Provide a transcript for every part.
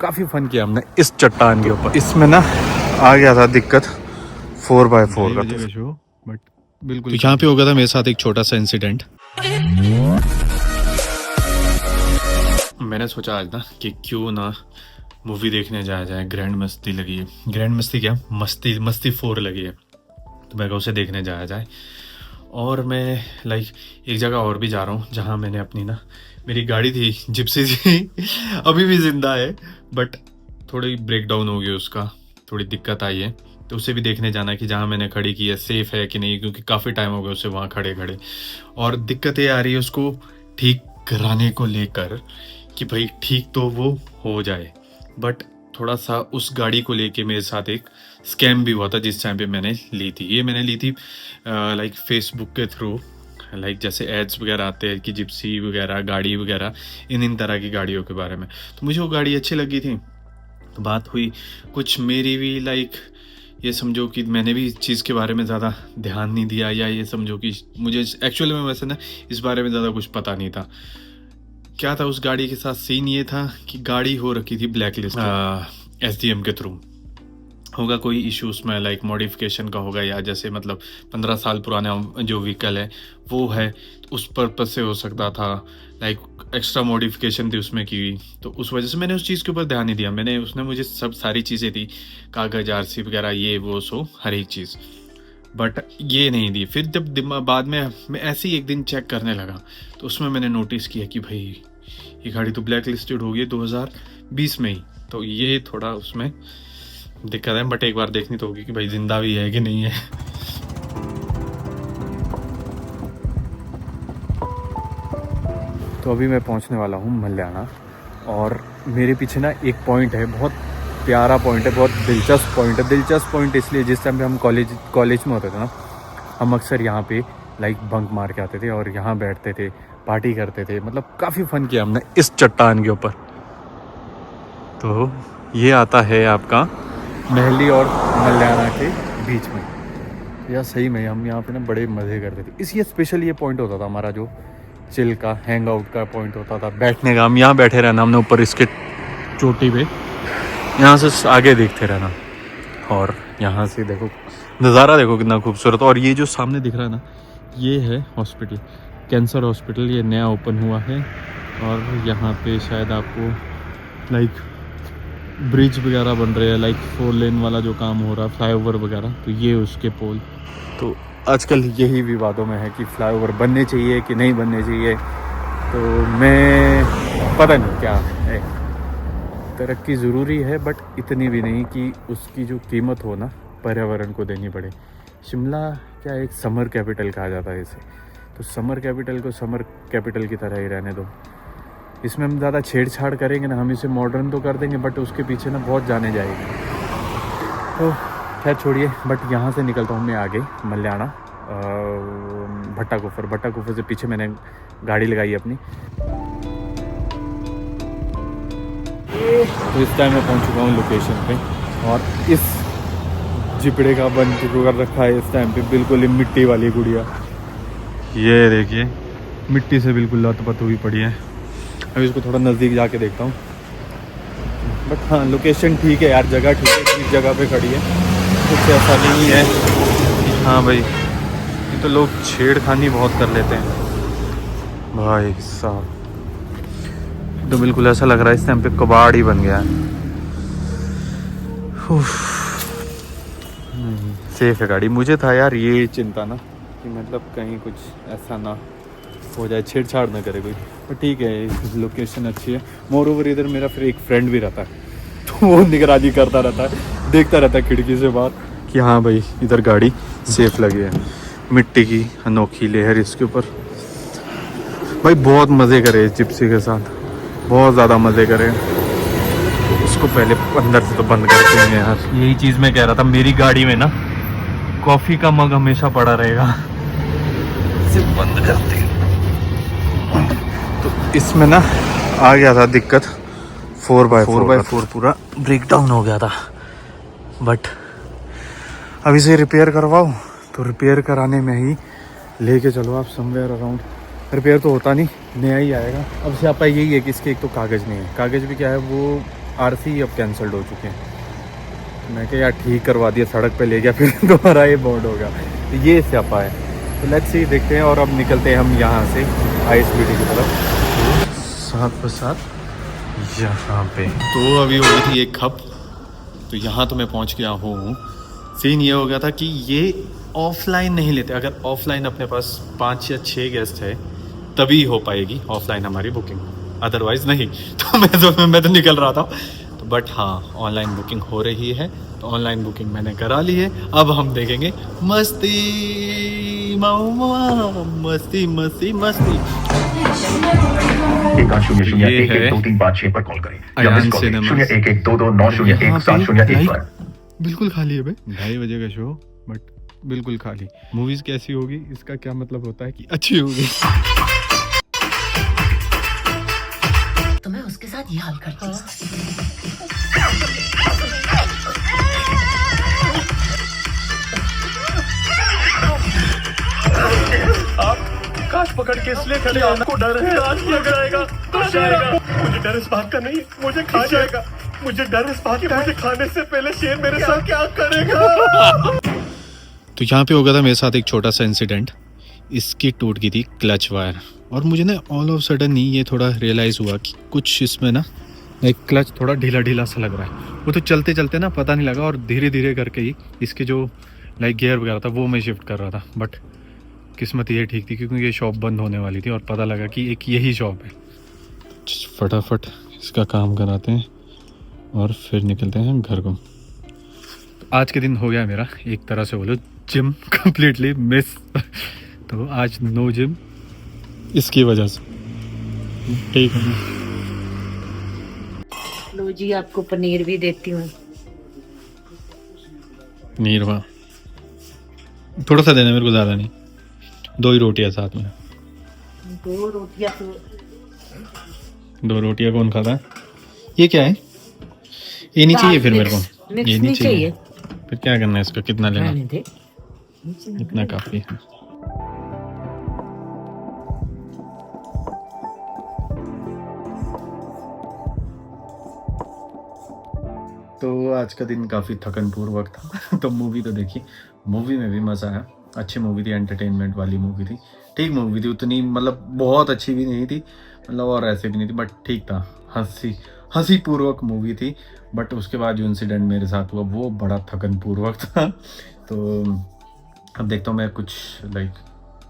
काफ़ी फन किया हमने इस चट्टान के ऊपर। इसमें ना आ गया था दिक्कत 4x4 का शो, बट बिल्कुल यहाँ पे हो गया था मेरे साथ एक छोटा सा इंसिडेंट। मैंने सोचा आज ना कि क्यों ना मूवी देखने जाया जाए। ग्रैंड मस्ती लगी है, ग्रैंड मस्ती क्या, मस्ती 4 लगी है, तो मैं उसे देखने जाया जाए। और मैं एक जगह और भी जा रहा हूँ जहाँ मैंने अपनी ना, मेरी गाड़ी थी जिप्सी थी अभी भी ज़िंदा है, बट थोड़ी ब्रेक डाउन हो गई, उसका थोड़ी दिक्कत आई है, तो उसे भी देखने जाना है कि जहाँ मैंने खड़ी की है सेफ़ है कि नहीं, क्योंकि काफ़ी टाइम हो गया उसे वहाँ खड़े खड़े। और दिक्कत ये आ रही है उसको ठीक कराने को लेकर कि भाई ठीक तो वो हो जाए, बट थोड़ा सा उस गाड़ी को लेके मेरे साथ एक स्कैम भी हुआ था जिस टाइम पे मैंने ली थी। ये मैंने ली थी फेसबुक के थ्रू, जैसे एड्स वगैरह आते हैं कि जिप्सी वगैरह गाड़ी वगैरह, इन तरह की गाड़ियों के बारे में। तो मुझे वो गाड़ी अच्छी लगी थी, तो बात हुई कुछ मेरी भी ये समझो कि मैंने भी इस चीज़ के बारे में ज़्यादा ध्यान नहीं दिया, या ये समझो कि मुझे एक्चुअली में वैसे ना इस बारे में ज़्यादा कुछ पता नहीं था। क्या था उस गाड़ी के साथ सीन, ये था कि गाड़ी हो रखी थी ब्लैक लिस्ट SDM के थ्रू। होगा कोई इशू उसमें मॉडिफिकेशन का होगा, या जैसे 15 साल पुराना जो व्हीकल है वो है, उस पर्पज से हो सकता था, एक्स्ट्रा मॉडिफिकेशन थी उसमें की हुई, तो उस वजह से मैंने उस चीज़ के ऊपर ध्यान नहीं दिया। उसने मुझे सब सारी चीज़ें दी, कागज़ RC वगैरह ये वो सो हर एक चीज़, बट ये नहीं दी। फिर जब बाद में मैं ऐसे ही एक दिन चेक करने लगा, तो उसमें मैंने नोटिस किया कि भाई ये गाड़ी तो ब्लैक लिस्टेड हो गई 2020 में ही, तो ये थोड़ा उसमें दिक्कत है। बट एक बार देखनी तो होगी कि भाई जिंदा भी है कि नहीं है। तो अभी मैं पहुंचने वाला हूं मल्याना, और मेरे पीछे ना एक पॉइंट है, बहुत प्यारा पॉइंट है, बहुत दिलचस्प पॉइंट है। दिलचस्प पॉइंट इसलिए, जिस टाइम पे हम कॉलेज में होते थे ना, हम अक्सर यहाँ पे बंक मार के आते थे और यहाँ बैठते थे, पार्टी करते थे, काफ़ी फन किया हमने इस चट्टान के ऊपर। तो ये आता है आपका महली और मल्याना के बीच में। या सही में हम यहाँ पे ना बड़े मज़े करते थे। इसलिए स्पेशल ये पॉइंट होता था हमारा, जो चिल का हैंग आउट का पॉइंट होता था, बैठने का। हम यहाँ बैठे रहना, हमने ऊपर इसके चोटी पे यहाँ से आगे देखते रहना, और यहाँ से देखो नज़ारा, देखो कितना खूबसूरत। और ये जो सामने दिख रहा है ना, ये है हॉस्पिटल, कैंसर हॉस्पिटल, ये नया ओपन हुआ है। और यहाँ पे शायद आपको ब्रिज वगैरह बन रहे हैं, 4 लेन वाला जो काम हो रहा है, फ्लाईओवर वगैरह, तो ये उसके पोल। तो आजकल यही विवादों में है कि फ्लाईओवर बनने चाहिए कि नहीं बनने चाहिए। तो मैं पता नहीं क्या है, तरक्की ज़रूरी है, बट इतनी भी नहीं कि उसकी जो कीमत हो ना पर्यावरण को देनी पड़े। शिमला क्या एक समर कैपिटल कहा जाता है इसे, तो समर कैपिटल को समर कैपिटल की तरह ही रहने दो। इसमें हम ज़्यादा छेड़छाड़ करेंगे ना, हम इसे मॉडर्न तो कर देंगे, बट उसके पीछे ना बहुत जाने जाएगी। तो खैर छोड़िए, बट यहाँ से निकलता हूँ मैं आगे मल्याना, भट्टा कुफर से पीछे मैंने गाड़ी लगाई अपनी। तो इस टाइम मैं पहुँच चुका हूँ लोकेशन पे, और इस जिपड़े का बन कर रखा है इस टाइम पे बिल्कुल ही मिट्टी वाली गुड़िया। ये देखिए मिट्टी से बिल्कुल लथपथ हुई पड़ी है। अभी इसको थोड़ा नज़दीक जाके देखता हूँ, बट हाँ लोकेशन ठीक है यार, जगह ठीक है, ठीक जगह पे खड़ी है, कुछ ऐसा नहीं है। हाँ भाई, ये तो लोग छेड़खानी बहुत कर लेते हैं भाई साहब। तो बिल्कुल ऐसा लग रहा है इस टाइम पे कबाड़ ही बन गया है। सेफ है गाड़ी। मुझे था यार ये चिंता ना कि कहीं कुछ ऐसा ना हो जाए, छेड़छाड़ ना करे कोई, पर ठीक है लोकेशन अच्छी है। मोर ओवर इधर मेरा फिर एक फ्रेंड भी रहता है, तो वो निगरानी करता रहता है, देखता रहता है खिड़की से बाहर कि हाँ भाई इधर गाड़ी सेफ लगी है। मिट्टी की अनोखी लेहर इसके ऊपर। भाई बहुत मज़े करे इस जिप्सी के साथ, बहुत ज़्यादा मज़े करे। इसको पहले अंदर से तो बंद करते हैं यार। यही चीज़ मैं कह रहा था, मेरी गाड़ी में ना कॉफ़ी का मग हमेशा पड़ा रहेगा, इसे बंद करते हैं। तो इसमें ना आ गया था दिक्कत 4x4 पूरा ब्रेक डाउन हो गया था, बट अब इसे रिपेयर करवाओ तो रिपेयर कराने में ही लेके चलो आप समवेयर अराउंड। रिपेयर तो होता नहीं, नया ही आएगा। अब से आपका यही है कि इसके एक तो कागज़ नहीं है, कागज़ भी क्या है वो आरसी अब कैंसल्ड हो चुके हैं। मैं क्या यार ठीक करवा दिया, सड़क पे ले गया, फिर दोबारा ये बॉन्ड हो गया। तो ये स्यापा है। तो लेट्स सी, देखते हैं। और अब निकलते हैं हम यहाँ से ISBT की तरफ। 7 यहाँ पे तो अभी हो गई थी एक खप। तो यहाँ तो मैं पहुँच गया हूँ। सीन ये हो गया था कि ये ऑफलाइन नहीं लेते। अगर ऑफलाइन अपने पास 5 या 6 गेस्ट है तभी हो पाएगी ऑफलाइन हमारी बुकिंग, अदरवाइज नहीं। तो मैं तो निकल रहा था। तो बट हाँ, ऑनलाइन बुकिंग हो रही है। तो ऑनलाइन बुकिंग मैंने करा ली है। अब हम देखेंगे मस्ती मस्ती मस्ती मस्ती। 1-0-0-1-1-2-3-5-6 पर कॉल करें या मिस कॉल 0-1-1-2-2-9-0-1-7-0-1 पर। बिल्कुल खाली है भाई, 2:30 बजे का शो, बट बिल्कुल खाली। मूवीज कैसी होगी इसका क्या मतलब होता है कि अच्छी होगी। तो मैं उसके साथ ये हाल करती हूँ। काश पकड़ के इसलिए खड़े हैं, आपको डर है आज क्या कराएगा तो जाएगा। मुझे डर इस बात का नहीं, मुझे खा जाएगा। मुझे डर इस बात का, मुझे खाने से पहले शेर मेरे साथ क्या करेगा। तो यहाँ पे हो गया था मेरे साथ एक छोटा सा इंसिडेंट। इसकी टूट गई थी क्लच वायर, और मुझे ना ऑल ऑफ सडन ही ये थोड़ा रियलाइज़ हुआ कि कुछ इसमें ना एक क्लच थोड़ा ढीला ढीला सा लग रहा है। वो तो चलते चलते ना पता नहीं लगा, और धीरे धीरे करके ही इसके जो लाइक गियर वगैरह था वो मैं शिफ्ट कर रहा था। बट किस्मत ये ठीक थी क्योंकि ये शॉप बंद होने वाली थी और पता लगा कि एक यही शॉप है। फटाफट इसका काम कराते हैं और फिर निकलते हैं घर को। तो आज के दिन हो गया मेरा एक तरह से बोलो जिम कम्प्लीटली मिस। तो आज नो जिम इसकी वजह से। ठीक है, लो जी, आपको पनीर भी देती हूँ। पनीर वाह, थोड़ा सा देना मेरे को, ज़्यादा नहीं। 2 ही रोटियां साथ में। 2 रोटियां तो 2 रोटियां कौन खाता है? ये क्या है? ये नहीं चाहिए फिर मेरे को, ये नहीं चाहिए। फिर क्या करना है इसका? कितना लेना? इतना काफ़ी है। तो आज का दिन काफ़ी थकनपूर्वक था। तो मूवी तो देखी, मूवी में भी मज़ा आया। अच्छी मूवी थी, एंटरटेनमेंट वाली मूवी थी, ठीक मूवी थी। उतनी मतलब बहुत अच्छी भी नहीं थी, मतलब और ऐसे भी नहीं थी, बट ठीक था। हंसी पूर्वक मूवी थी। बट उसके बाद जो इंसिडेंट मेरे साथ हुआ वो बड़ा थकनपूर्वक था। तो अब देखता हूँ मैं कुछ लाइक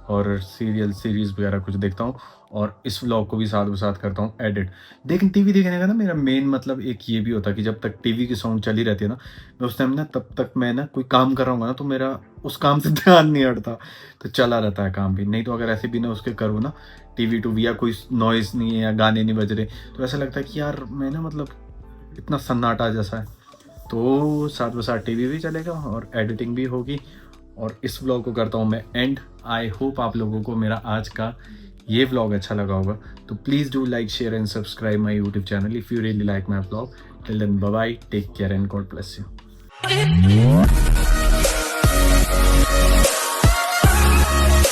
हॉरर सीरीज़ वगैरह कुछ देखता हूँ, और इस व्लॉग को भी साथ करता हूँ एडिट। लेकिन टीवी देखने का ना मेरा मेन मतलब एक ये भी होता है कि जब तक टीवी की साउंड चली रहती है ना, मैं उस टाइम ना तब तक मैं ना कोई काम कर रहा हूँ ना, तो मेरा उस काम से ध्यान नहीं हटता, तो चला रहता है काम भी। नहीं तो अगर ऐसे बिना उसके करूँ ना, टीवी टूवी या कोई नॉइज़ नहीं है या गाने नहीं बज रहे, तो ऐसा लगता है कि यार मैं ना मतलब इतना सन्नाटा जैसा है। तो साथ टीवी भी चलेगा और एडिटिंग भी होगी, और इस व्लॉग को करता हूँ मैं एंड। आई होप आप लोगों को मेरा आज का ये व्लॉग अच्छा लगा होगा। तो please do like, share and subscribe my YouTube channel if you really like my vlog. Till then bye bye, take care and God bless you.